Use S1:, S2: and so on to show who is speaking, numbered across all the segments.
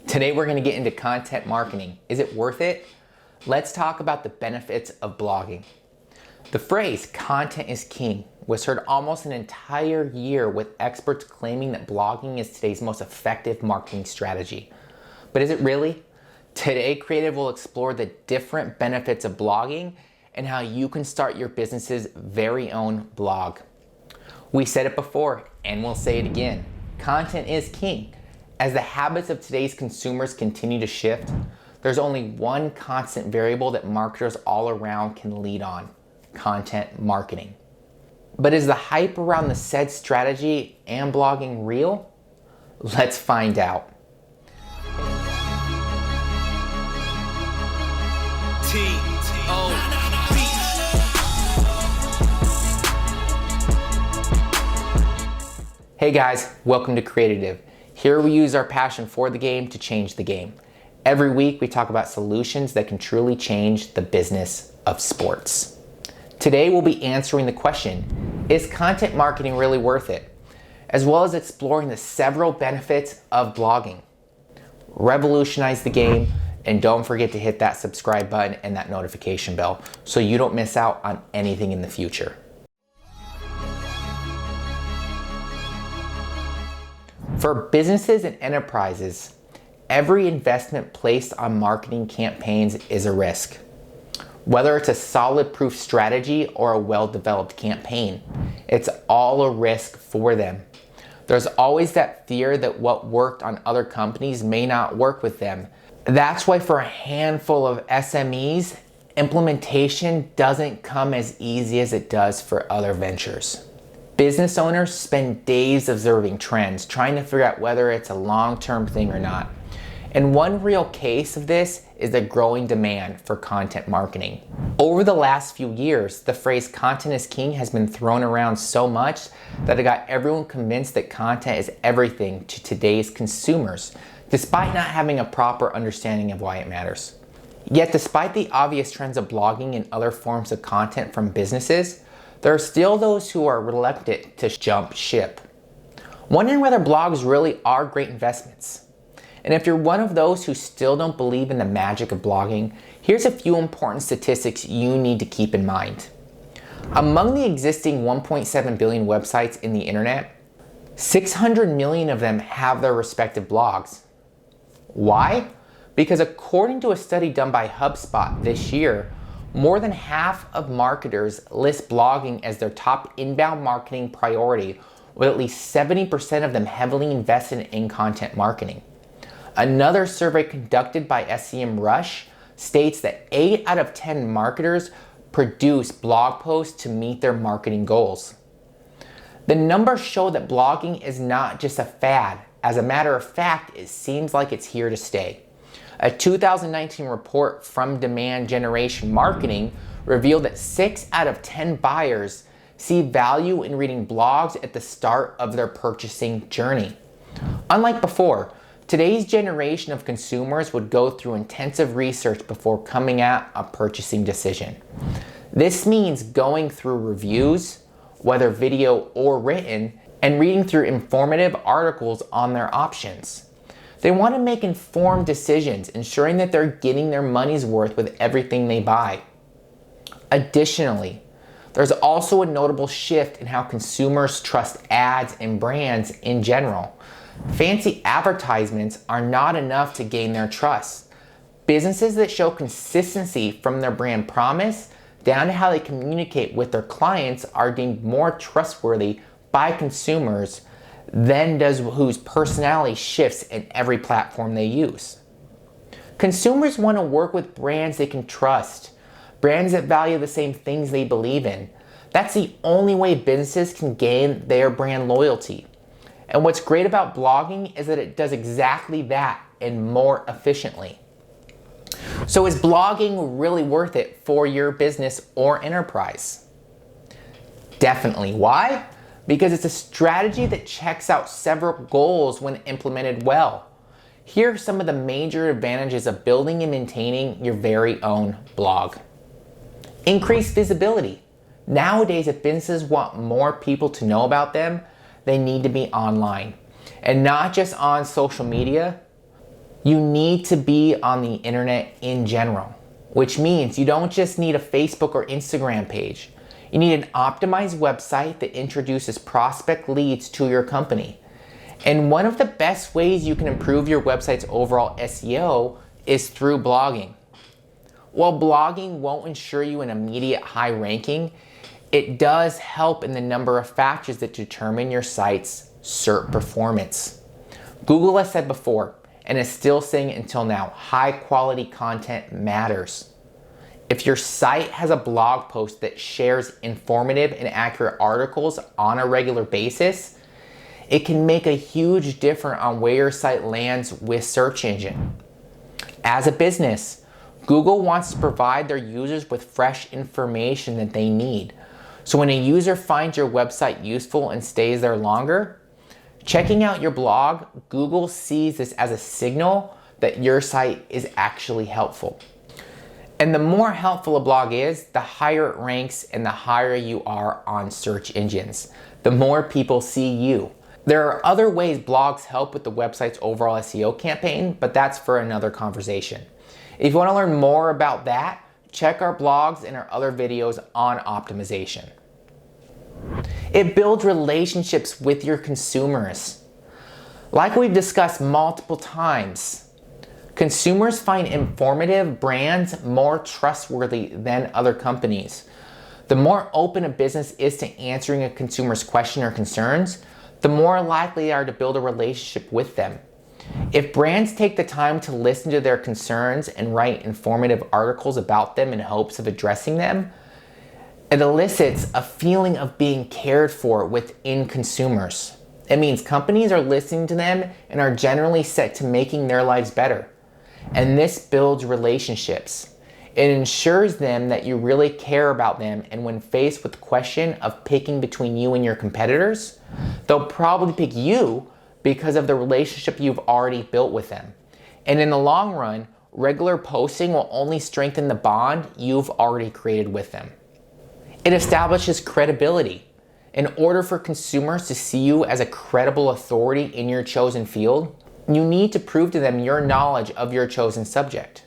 S1: Today we're going to get into content marketing. Is it worth it? Let's talk about the benefits of blogging. The phrase content is king was heard almost an entire year, with experts claiming that blogging is today's most effective marketing strategy. But is it really? Today, Creative will explore the different benefits of blogging and how you can start your business's very own blog. We said it before and we'll say it again. Content is king. As the habits of today's consumers continue to shift, there's only one constant variable that marketers all around can lead on: content marketing. But is the hype around the said strategy and blogging real? Let's find out. Hey guys, welcome to Creative. Here we use our passion for the game to change the game. Every week we talk about solutions that can truly change the business of sports. Today we'll be answering the question, is content marketing really worth it? As well as exploring the several benefits of blogging. Revolutionize the game, and don't forget to hit that subscribe button and that notification bell so you don't miss out on anything in the future. For businesses and enterprises, every investment placed on marketing campaigns is a risk. Whether it's a solid proof strategy or a well-developed campaign, it's all a risk for them. There's always that fear that what worked on other companies may not work with them. That's why for a handful of SMEs, implementation doesn't come as easy as it does for other ventures. Business owners spend days observing trends, trying to figure out whether it's a long-term thing or not. And one real case of this is the growing demand for content marketing. Over the last few years, the phrase content is king has been thrown around so much that it got everyone convinced that content is everything to today's consumers, despite not having a proper understanding of why it matters. Yet despite the obvious trends of blogging and other forms of content from businesses, there are still those who are reluctant to jump ship, wondering whether blogs really are great investments. And if you're one of those who still don't believe in the magic of blogging, here's a few important statistics you need to keep in mind. Among the existing 1.7 billion websites in the internet, 600 million of them have their respective blogs. Why? Because according to a study done by HubSpot this year, more than half of marketers list blogging as their top inbound marketing priority, with at least 70% of them heavily invested in content marketing. Another survey conducted by SEMrush states that 8 out of 10 marketers produce blog posts to meet their marketing goals. The numbers show that blogging is not just a fad. As a matter of fact, it seems like it's here to stay. A 2019 report from Demand Generation Marketing revealed that 6 out of 10 buyers see value in reading blogs at the start of their purchasing journey. Unlike before, today's generation of consumers would go through intensive research before coming at a purchasing decision. This means going through reviews, whether video or written, and reading through informative articles on their options. They want to make informed decisions, ensuring that they're getting their money's worth with everything they buy. Additionally, there's also a notable shift in how consumers trust ads and brands in general. Fancy advertisements are not enough to gain their trust. Businesses that show consistency from their brand promise down to how they communicate with their clients are deemed more trustworthy by consumers than does whose personality shifts in every platform they use. Consumers want to work with brands they can trust, brands that value the same things they believe in. That's the only way businesses can gain their brand loyalty. And what's great about blogging is that it does exactly that and more efficiently. So is blogging really worth it for your business or enterprise? Definitely. Why? Because it's a strategy that checks out several goals when implemented well. Here are some of the major advantages of building and maintaining your very own blog. Increased visibility. Nowadays, if businesses want more people to know about them, they need to be online. And not just on social media. You need to be on the internet in general, which means you don't just need a Facebook or Instagram page. You need an optimized website that introduces prospect leads to your company. And one of the best ways you can improve your website's overall SEO is through blogging. While blogging won't ensure you an immediate high ranking, it does help in the number of factors that determine your site's SERP performance. Google has said before, and is still saying it until now, high quality content matters. If your site has a blog post that shares informative and accurate articles on a regular basis, it can make a huge difference on where your site lands with search engine. As a business, Google wants to provide their users with fresh information that they need. So when a user finds your website useful and stays there longer, checking out your blog, Google sees this as a signal that your site is actually helpful. And the more helpful a blog is, the higher it ranks and the higher you are on search engines. The more people see you. There are other ways blogs help with the website's overall SEO campaign, but that's for another conversation. If you want to learn more about that, check our blogs and our other videos on optimization. It builds relationships with your consumers. Like we've discussed multiple times, consumers find informative brands more trustworthy than other companies. The more open a business is to answering a consumer's question or concerns, the more likely they are to build a relationship with them. If brands take the time to listen to their concerns and write informative articles about them in hopes of addressing them, it elicits a feeling of being cared for within consumers. It means companies are listening to them and are generally set to making their lives better. And this builds relationships. It ensures them that you really care about them, and when faced with the question of picking between you and your competitors, they'll probably pick you because of the relationship you've already built with them. And in the long run, regular posting will only strengthen the bond you've already created with them. It establishes credibility. In order for consumers to see you as a credible authority in your chosen field, you need to prove to them your knowledge of your chosen subject.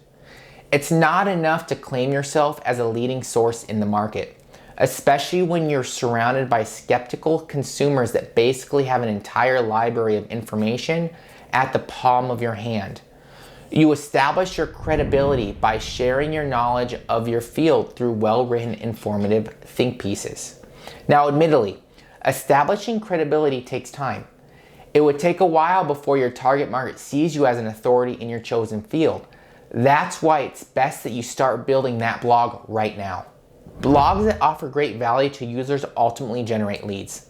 S1: It's not enough to claim yourself as a leading source in the market, especially when you're surrounded by skeptical consumers that basically have an entire library of information at the palm of your hand. You establish your credibility by sharing your knowledge of your field through well-written, informative think pieces. Now, admittedly, establishing credibility takes time. It would take a while before your target market sees you as an authority in your chosen field. That's why it's best that you start building that blog right now. Blogs that offer great value to users ultimately generate leads.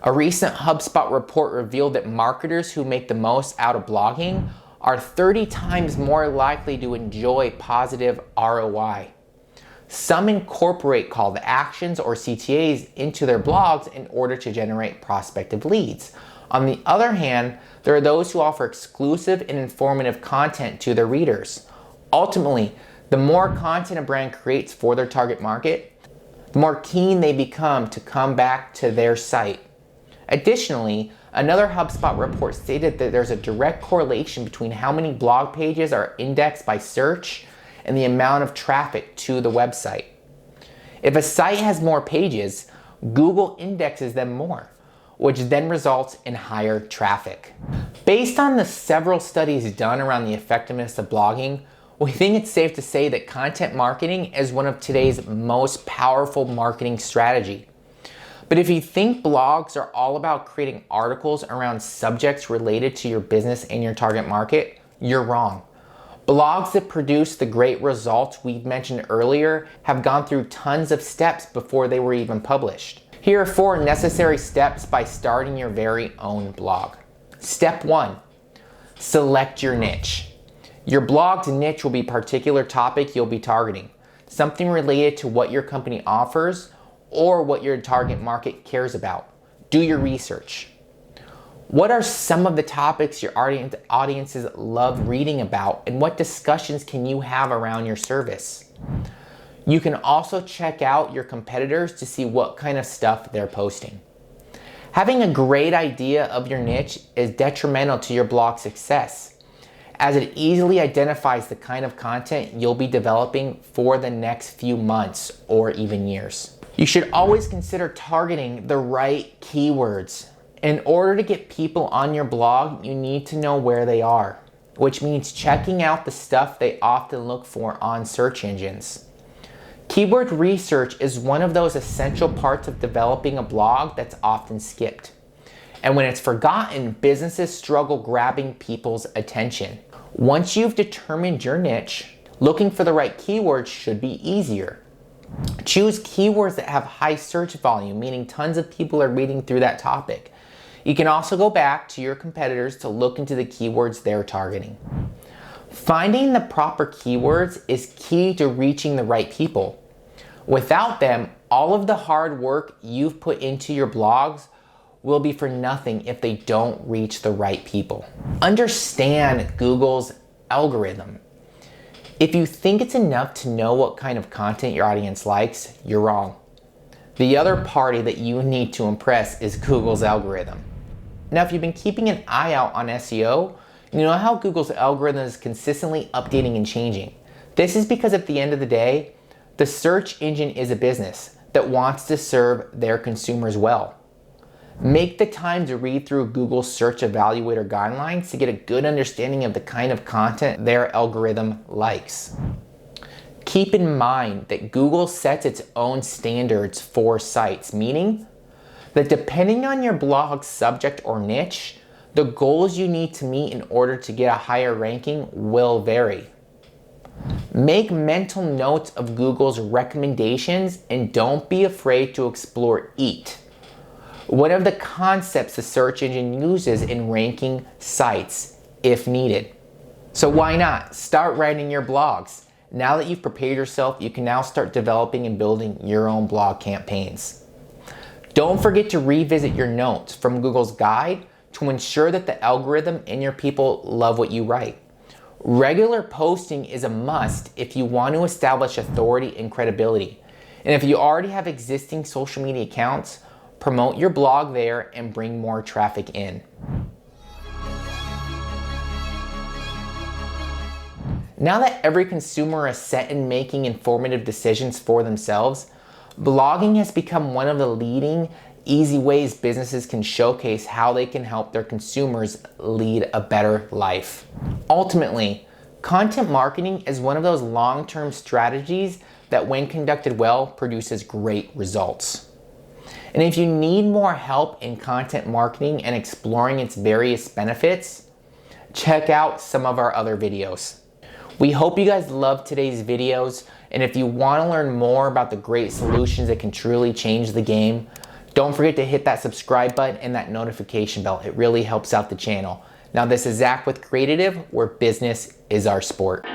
S1: A recent HubSpot report revealed that marketers who make the most out of blogging are 30 times more likely to enjoy positive ROI. Some incorporate call to actions or CTAs into their blogs in order to generate prospective leads. On the other hand, there are those who offer exclusive and informative content to their readers. Ultimately, the more content a brand creates for their target market, the more keen they become to come back to their site. Additionally, another HubSpot report stated that there's a direct correlation between how many blog pages are indexed by search and the amount of traffic to the website. If a site has more pages, Google indexes them more, which then results in higher traffic. Based on the several studies done around the effectiveness of blogging, we think it's safe to say that content marketing is one of today's most powerful marketing strategy. But if you think blogs are all about creating articles around subjects related to your business and your target market, you're wrong. Blogs that produce the great results we mentioned earlier have gone through tons of steps before they were even published. Here are 4 necessary steps by starting your very own blog. Step 1, select your niche. Your blog's niche will be a particular topic you'll be targeting, something related to what your company offers or what your target market cares about. Do your research. What are some of the topics your audiences love reading about, and what discussions can you have around your service? You can also check out your competitors to see what kind of stuff they're posting. Having a great idea of your niche is detrimental to your blog success. as it easily identifies the kind of content you'll be developing for the next few months or even years. You should always consider targeting the right keywords. In order to get people on your blog, you need to know where they are, which means checking out the stuff they often look for on search engines. Keyword research is one of those essential parts of developing a blog that's often skipped. And when it's forgotten, businesses struggle grabbing people's attention. Once you've determined your niche, looking for the right keywords should be easier. Choose keywords that have high search volume, meaning tons of people are reading through that topic. You can also go back to your competitors to look into the keywords they're targeting. Finding the proper keywords is key to reaching the right people. Without them, all of the hard work you've put into your blogs will be for nothing if they don't reach the right people. Understand Google's algorithm. If you think it's enough to know what kind of content your audience likes, you're wrong. The other party that you need to impress is Google's algorithm. Now, if you've been keeping an eye out on SEO, you know how Google's algorithm is consistently updating and changing. This is because at the end of the day, the search engine is a business that wants to serve their consumers well. Make the time to read through Google's Search Evaluator guidelines to get a good understanding of the kind of content their algorithm likes. Keep in mind that Google sets its own standards for sites, meaning that depending on your blog's subject or niche, the goals you need to meet in order to get a higher ranking will vary. Make mental notes of Google's recommendations and don't be afraid to explore EAT, one of the concepts the search engine uses in ranking sites if needed. So why not start writing your blogs? Now that you've prepared yourself, you can now start developing and building your own blog campaigns. Don't forget to revisit your notes from Google's guide to ensure that the algorithm and your people love what you write. Regular posting is a must if you want to establish authority and credibility. And if you already have existing social media accounts, promote your blog there and bring more traffic in. Now that every consumer is set in making informative decisions for themselves, blogging has become one of the leading, easy ways businesses can showcase how they can help their consumers lead a better life. Ultimately, content marketing is one of those long-term strategies that, when conducted well, produces great results. And if you need more help in content marketing and exploring its various benefits, check out some of our other videos. We hope you guys loved today's videos, and if you want to learn more about the great solutions that can truly change the game, don't forget to hit that subscribe button and that notification bell. It really helps out the channel. Now, this is Zach with Creatitive, where business is our sport.